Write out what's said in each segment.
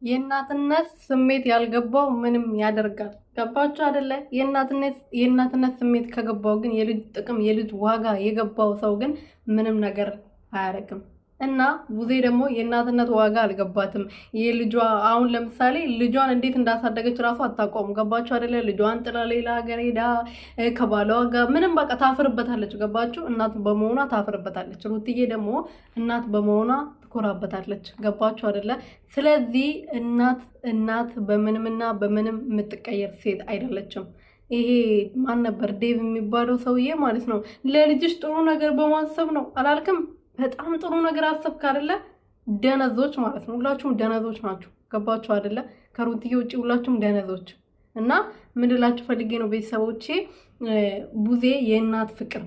የእናትነት ስሜት ያልገባው ምንም ያደርጋል። ገባችሁ አይደለ? የእናትነት ስሜት ከገባው ግን የልጅ ጥቅም የልጅ ዋጋ የገባው ሰው ግን ምንም ነገር አያደርግም። እና ቡዜ ደግሞ የእናትነት ዋጋ አልገባትም። የልጇ አሁን ለምሳሌ ልጇን እንዴት እንዳሳደገች ራሱ አታውቀውም። ገባችሁ አይደለ? ልጇን ጥላ ሌላ ሀገር ሄዳ ከባሏ ጋር ምንም በቃ ታፍርበታለች። ገባችሁ? እናት በመሆኗ ታፍርበታለች። ሩትዬ ደግሞ እናት በመሆኗ ትኮራበታለች። ገባችሁ አይደለ? ስለዚህ እናት በምንምና በምንም የምትቀየር ሴት አይደለችም። ይሄ ማን ነበር ዴቭ የሚባለው ሰውዬ ማለት ነው። ለልጅሽ ጥሩ ነገር በማሰብ ነው አላልክም? በጣም ጥሩ ነገር አሰብክ አይደለ? ደነዞች ማለት ነው። ሁላችሁም ደነዞች ናችሁ። ገባችሁ አይደለ? ከሩትዬ ውጪ ሁላችሁም ደነዞች። እና ምን ልላችሁ ፈልጌ ነው ቤተሰቦቼ፣ ቡዜ የእናት ፍቅር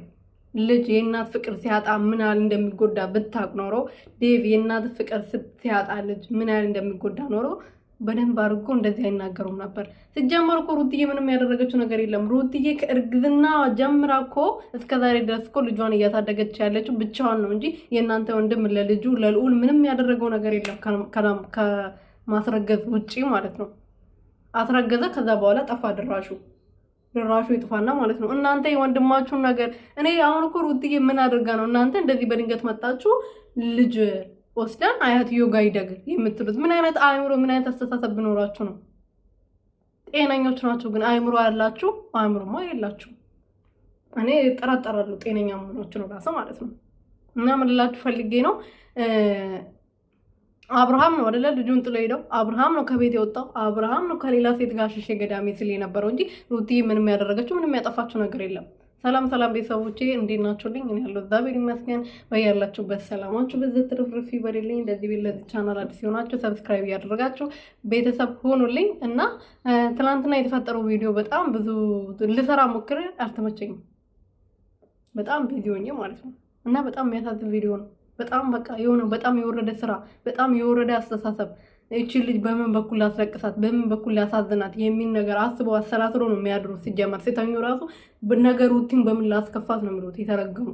ልጅ የእናት ፍቅር ሲያጣ ምን ያህል እንደሚጎዳ ብታቅ ኖሮ፣ ዴቭ የእናት ፍቅር ሲያጣ ልጅ ምን ያህል እንደሚጎዳ ኖሮ በደንብ አድርጎ እንደዚህ አይናገሩም ነበር። ሲጀመር እኮ ሩትዬ ምንም ያደረገችው ነገር የለም። ሩትዬ ከእርግዝና ጀምራ እኮ እስከዛሬ ድረስ እኮ ልጇን እያሳደገች ያለችው ብቻዋን ነው እንጂ የእናንተ ወንድም ለልጁ ለልዑል ምንም ያደረገው ነገር የለም ከማስረገዝ ውጪ ማለት ነው። አስረገዘ፣ ከዛ በኋላ ጠፋ ድራሹ ይጥፋና ማለት ነው። እናንተ የወንድማችሁን ነገር እኔ አሁን እኮ ሩትዬ ምን አድርጋ ነው እናንተ እንደዚህ በድንገት መጣችሁ ልጅ ወስደን አያትዮ ጋር ይደግ የምትሉት? ምን አይነት አእምሮ ምን አይነት አስተሳሰብ ቢኖራችሁ ነው? ጤነኞች ናችሁ ግን አእምሮ ያላችሁ? አእምሮማ የላችሁ። እኔ እጠራጠራለሁ ጤነኛ መሆናችሁ ነው ራሱ ማለት ነው። እና ምን ልላችሁ ፈልጌ ነው፣ አብርሃም ነው አይደለ ልጁን ጥሎ ሄደው፣ አብርሃም ነው ከቤት የወጣው፣ አብርሃም ነው ከሌላ ሴት ጋር ሽሼ ገዳሜ ሲል የነበረው እንጂ ሩትዬ ምንም ያደረገችው ምንም ያጠፋችው ነገር የለም። ሰላም ቤተሰቦቼ እንዴት ናችሁልኝ? እኔ ያለው እግዚአብሔር ይመስገን። በያላችሁበት ሰላማችሁ በዘት ትርፍርፍ ይበልልኝ። እንደዚህ ለዚህ ቻናል አዲስ ሆናችሁ ሰብስክራይብ ያደረጋችሁ ቤተሰብ ሆኑልኝ። እና ትናንትና የተፈጠረው ቪዲዮ በጣም ብዙ ልሰራ ሞክሬ አልተመቸኝም። በጣም ቢዚ ሆኜ ማለት ነው። እና በጣም የሚያሳዝን ቪዲዮ ነው። በጣም በቃ የሆነ በጣም የወረደ ስራ፣ በጣም የወረደ አስተሳሰብ፣ እቺ ልጅ በምን በኩል ላስለቅሳት በምን በኩል ላሳዝናት የሚል ነገር አስበው አሰላስሎ ነው የሚያድሩት። ሲጀመር ሲተኙ ራሱ ነገሩን በምን ላስከፋት ነው የሚሉት የተረገሙ